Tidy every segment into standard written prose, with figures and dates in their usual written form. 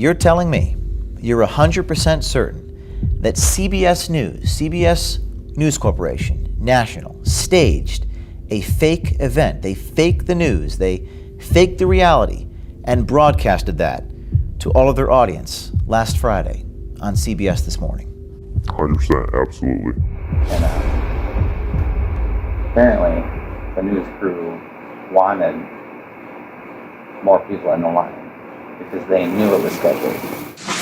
you're telling me you're 100% certain that CBS News Corporation, National, staged a fake event. They faked the news, they faked the reality, and broadcasted that to all of their audience last Friday on CBS This Morning. 100%, absolutely. And apparently, the news crew wanted more people in the line because they knew it was scheduled.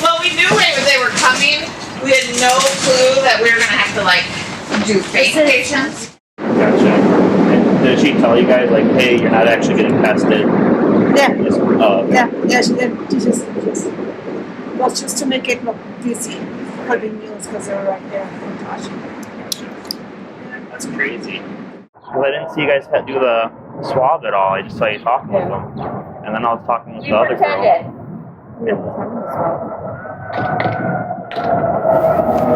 Well, we knew they were coming. We had no clue that we were going to have to, do fake patients. Gotcha. And did she tell you guys, hey, you're not actually getting tested? Yeah. Okay. Yeah, she did. Well, just to make it look busy for the news because they were right there in Washington. Gotcha. That's crazy. Well, I didn't see you guys do the swab at all. I just saw you talking with them. And then I was talking with the other girl.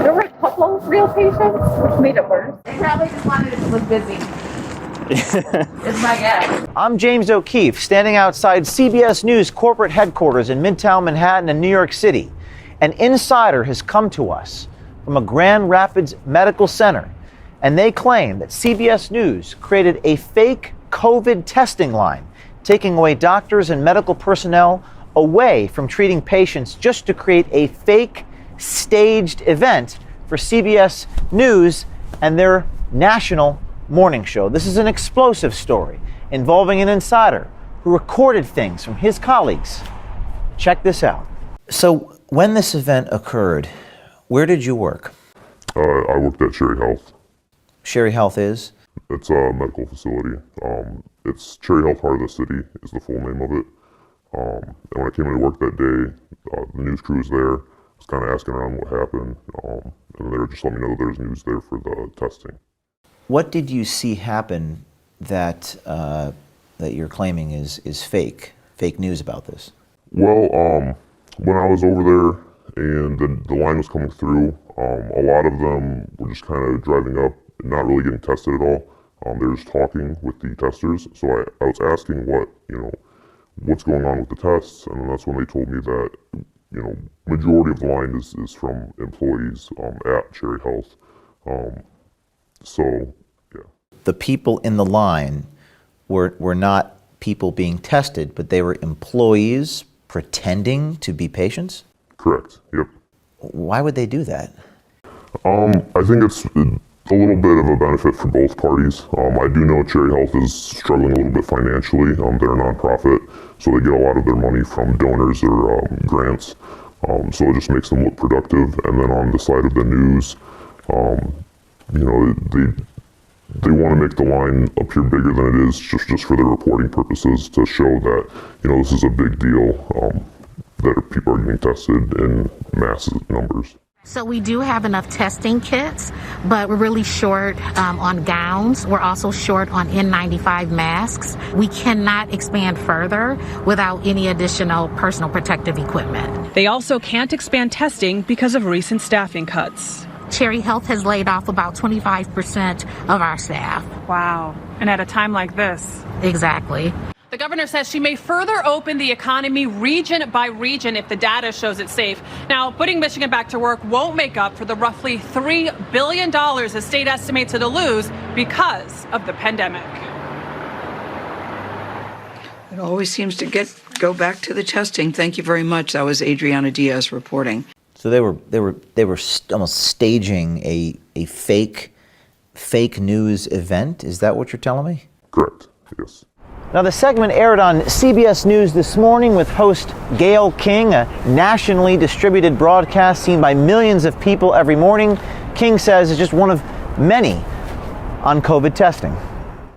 There were a couple of real patients, which made it worse. They probably just wanted it to look busy. It's my guess. I'm James O'Keefe, standing outside CBS News corporate headquarters in Midtown Manhattan in New York City. An insider has come to us from a Grand Rapids Medical Center, and they claim that CBS News created a fake COVID testing line, taking away doctors and medical personnel away from treating patients just to create a fake staged event for CBS News and their national morning show. This is an explosive story involving an insider who recorded things from his colleagues. Check this out. So when this event occurred, where did you work? I worked at Cherry Health. Cherry Health is? It's a medical facility. It's Cherry Health Heart of the City is the full name of it. And when I came into work that day, the news crew was there. I was kind of asking around what happened. And they were just letting me know that there's news there for the testing. What did you see happen that that you're claiming is fake news about this? Well, when I was over there and the line was coming through, a lot of them were just kind of driving up and not really getting tested at all. They were just talking with the testers. So I was asking what's going on with the tests, and then that's when they told me that, majority of the line is from employees at Cherry Health. So, yeah. The people in the line were not people being tested, but they were employees pretending to be patients? Correct, yep. Why would they do that? I think it's a little bit of a benefit for both parties. I do know Cherry Health is struggling a little bit financially. They're a nonprofit, so they get a lot of their money from donors or grants. So it just makes them look productive. And then on the side of the news, they want to make the line appear bigger than it is, just for their reporting purposes, to show that this is a big deal, that people are getting tested in massive numbers. So we do have enough testing kits, but we're really short on gowns. We're also short on N95 masks. We cannot expand further without any additional personal protective equipment. They also can't expand testing because of recent staffing cuts. Cherry Health has laid off about 25% of our staff. Wow. And at a time like this. Exactly. The governor says she may further open the economy region by region if the data shows it's safe. Now, putting Michigan back to work won't make up for the roughly $3 billion the state estimates it'll lose because of the pandemic. It always seems to go back to the testing. Thank you very much. That was Adriana Diaz reporting. So they were almost staging a fake news event. Is that what you're telling me? Correct. Yes. Now, the segment aired on CBS News This Morning with host Gayle King, a nationally distributed broadcast seen by millions of people every morning. King says it's just one of many on COVID testing.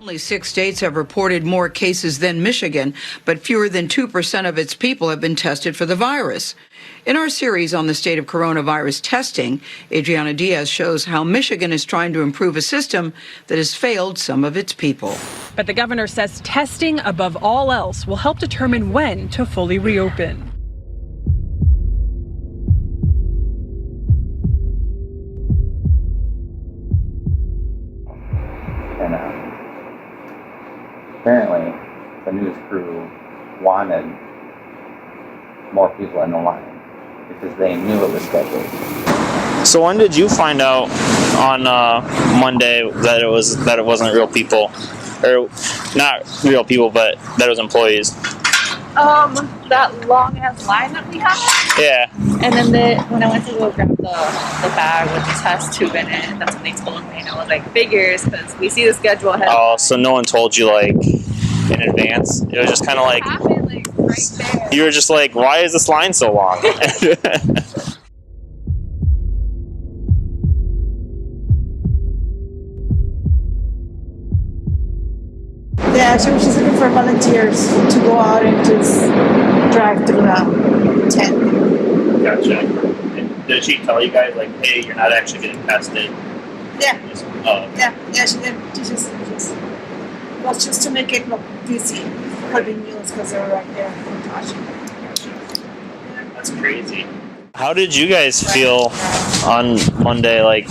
Only 6 states have reported more cases than Michigan, but fewer than 2% of its people have been tested for the virus. In our series on the state of coronavirus testing, Adriana Diaz shows how Michigan is trying to improve a system that has failed some of its people. But the governor says testing, above all else, will help determine when to fully reopen. And apparently, the news crew wanted more people in the line because they knew it was scheduled. So when did you find out on Monday that it wasn't real people, or not real people, but that it was employees? That long ass line that we had. Yeah. And then when I went to go grab the bag with the test tube in it, that's when they told me, and I was like, figures, because we see the schedule ahead. Oh, so no one told you like in advance? It was just kind of like, happened, like right there. you were just like, why is this line so long? Yeah, she was just looking for volunteers to go out and just drive through the tent. Gotcha. And did she tell you guys like, hey, you're not actually getting tested? Yeah. Oh. Yeah, she did. She just was just to make it look busy for the news because they were right there in Tasha. That's crazy. How did you guys feel on Monday, like,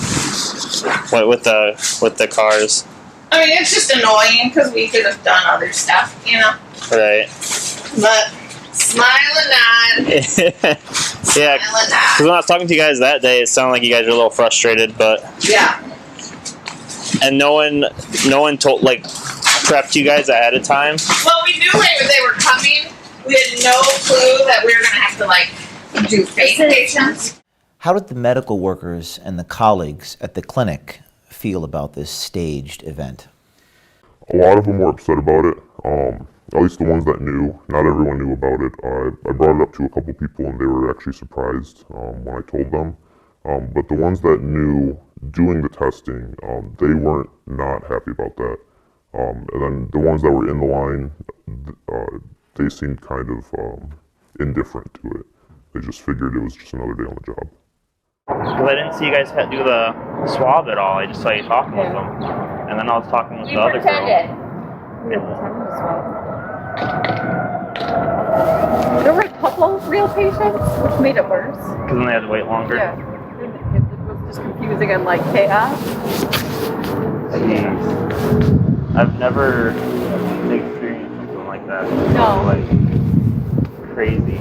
what with the cars? I mean, it's just annoying because we could have done other stuff, you know. Right. But smile and nod. Yeah. Because when I was talking to you guys that day, it sounded like you guys were a little frustrated, but yeah. And no one told, like, prepped you guys ahead of time. Well, we knew they were coming. We had no clue that we were gonna have to like do fake patients. How did the medical workers and the colleagues at the clinic feel about this staged event? A lot of them were upset about it. At least the ones that knew. Not everyone knew about it. I brought it up to a couple people and they were actually surprised when I told them. But the ones that knew doing the testing, they weren't not happy about that. And then the ones that were in the line, they seemed kind of indifferent to it. They just figured it was just another day on the job. Because I didn't see you guys do the swab at all. I just saw you talking with them. And then I was talking with the other girl. There were a couple real patients, which made it worse. Because then they had to wait longer. Yeah. It was just confusing and like chaos. Jeez. I've never experienced something like that. No. Like, crazy.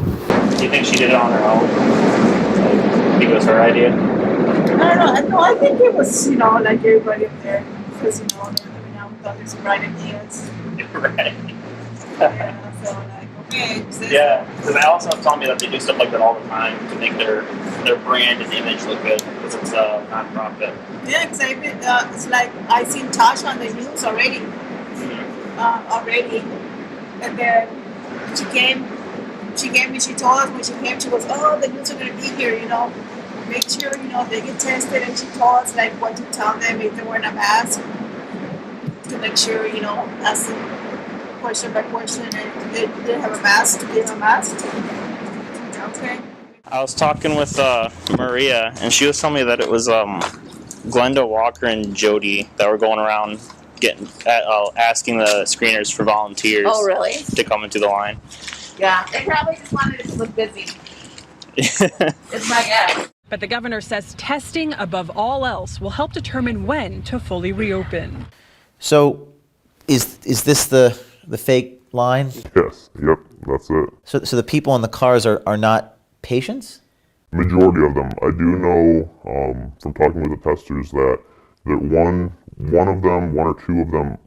Do you think she did it on her own? Like, I think it was her idea? I don't know. No, I think it was, like everybody up there. Because, we thought there's some bright ideas. Right. Yeah, so, like, okay. Yeah, because Allison was telling me that they do stuff like that all the time to make their brand and image look good because it's a non-profit. Yeah, because it's like I seen Tasha on the news already. And then she told us when she came, she goes, oh, the news are going to be here, make sure, they get tested. And she told us, like, what to tell them if they weren't a mask, to make sure, ask them question by question, and they didn't have a mask, to give them a mask. Okay. I was talking with Maria, and she was telling me that it was Glenda Walker and Jody that were going around asking the screeners for volunteers. Oh, really? To come into the line. Yeah, they probably just wanted it to look busy. It's my guess. But the governor says testing above all else will help determine when to fully reopen. So, is this the fake line? Yes. Yep. That's it. So the people in the cars are not patients? Majority of them. I do know from talking with the testers that one or two of them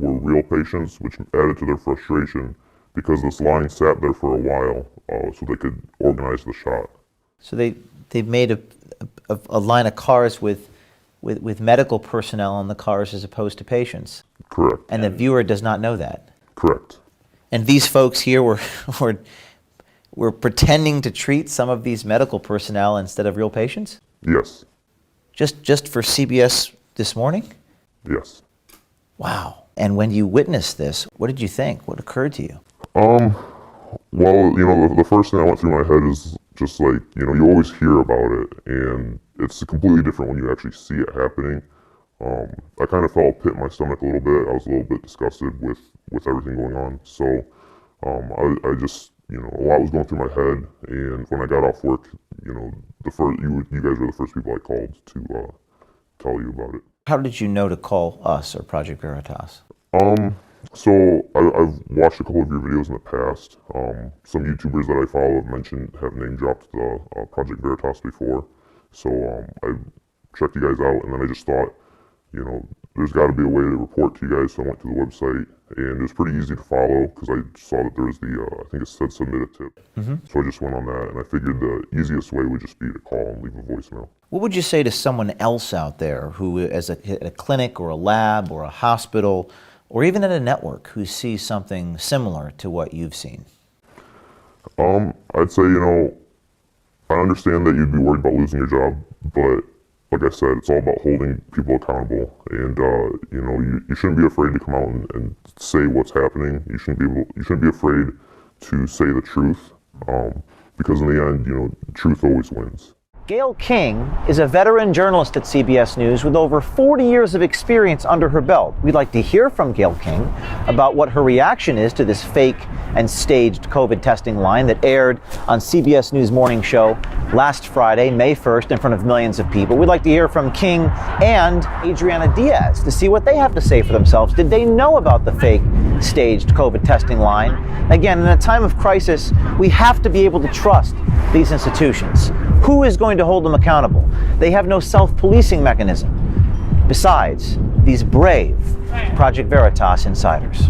were real patients, which added to their frustration because this line sat there for a while so they could organize the shot. So they've made a line of cars with medical personnel in the cars as opposed to patients. Correct. And the viewer does not know that. Correct. And these folks here were pretending to treat some of these medical personnel instead of real patients? Yes. Just for CBS This Morning? Yes. Wow. And when you witnessed this, what did you think? What occurred to you? Well, the first thing that went through my head is just like, you always hear about it, and it's completely different when you actually see it happening. I kind of felt a pit in my stomach a little bit. I was a little bit disgusted with everything going on. So I just, a lot was going through my head, and when I got off work, you guys were the first people I called to tell you about it. How did you know to call us or Project Veritas? So I've watched a couple of your videos in the past. Some YouTubers that I follow have name dropped the Project Veritas before. So I checked you guys out, and then I just thought, you know, there's got to be a way to report to you guys. So I went to the website, and it was pretty easy to follow because I saw that there was the, I think it said submit a tip. So I just went on that, and I figured the easiest way would just be to call and leave a voicemail. What would you say to someone else out there who is at a clinic or a lab or a hospital or even at a network who sees something similar to what you've seen? I'd say, you know, I understand that you'd be worried about losing your job, but like I said, it's all about holding people accountable. And, you know, you shouldn't be afraid to come out and say what's happening. You shouldn't be afraid to say the truth, because in the end, you know, truth always wins. Gayle King is a veteran journalist at CBS News with over 40 years of experience under her belt. We'd like to hear from Gayle King about what her reaction is to this fake and staged COVID testing line that aired on CBS News Morning Show last Friday, May 1st, in front of millions of people. We'd like to hear from King and Adriana Diaz to see what they have to say for themselves. Did they know about the fake staged COVID testing line? Again, in a time of crisis, we have to be able to trust these institutions. Who is going to hold them accountable? They have no self-policing mechanism. Besides, these brave Project Veritas insiders.